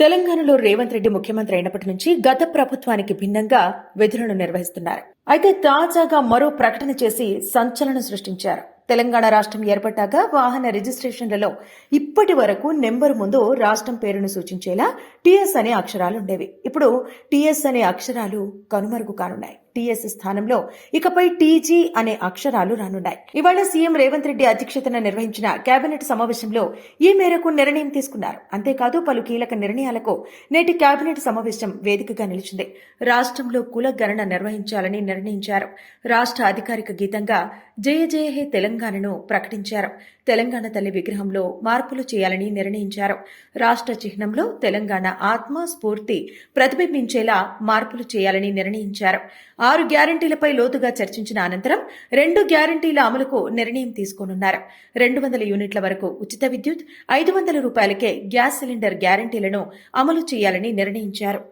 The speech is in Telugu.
తెలంగాణలో రేవంత్ రెడ్డి ముఖ్యమంత్రి అయినప్పటి నుంచి గత ప్రభుత్వానికి భిన్నంగా విధులను నిర్వహిస్తున్నారు. అయితే తాజాగా మరో ప్రకటన చేసి సంచలనం సృష్టించారు. తెలంగాణ రాష్ట్రం ఏర్పడ్డాక వాహన రిజిస్ట్రేషన్లలో ఇప్పటి వరకు నెంబర్ ముందు రాష్ట్రం పేరును సూచించేలా టీఎస్ అనే అక్షరాలుండేవి. ఇప్పుడు టీఎస్ అనే అక్షరాలు కనుమరుగు కానున్నాయి. టీఎస్ స్థానంలో ఇకపై టీజీ అనే అక్షరాలు రానున్నాయి. ఇవాళ సీఎం రేవంత్ రెడ్డి అధ్యక్షతన నిర్వహించిన కేబినెట్ సమావేశంలో ఈ మేరకు నిర్ణయం తీసుకున్నారు. అంతేకాదు పలు కీలక నిర్ణయాలకు నేటి కేబినెట్ సమావేశం వేదికగా నిలిచింది. రాష్ట్రంలో కుల గణన నిర్వహించాలని నిర్ణయించారు. రాష్ట్ర అధికారిక గీతంగా జయ జయ హే తెలంగాణను ప్రకటించారు. తెలంగాణ తల్లి విగ్రహంలో మార్పులు చేయాలని నిర్ణయించారు. రాష్ట్ర చిహ్నంలో తెలంగాణ ఆత్మ స్ఫూర్తి ప్రతిబింబించేలా మార్పులు చేయాలని నిర్ణయించారు. 6 గ్యారంటీలపై లోతుగా చర్చించిన అనంతరం 2 గ్యారంటీల అమలుకు నిర్ణయం తీసుకోనున్నారు. 200 యూనిట్ల వరకు ఉచిత విద్యుత్, 500 రూపాయలకే గ్యాస్ సిలిండర్ గ్యారంటీలను అమలు చేయాలని నిర్ణయించారు.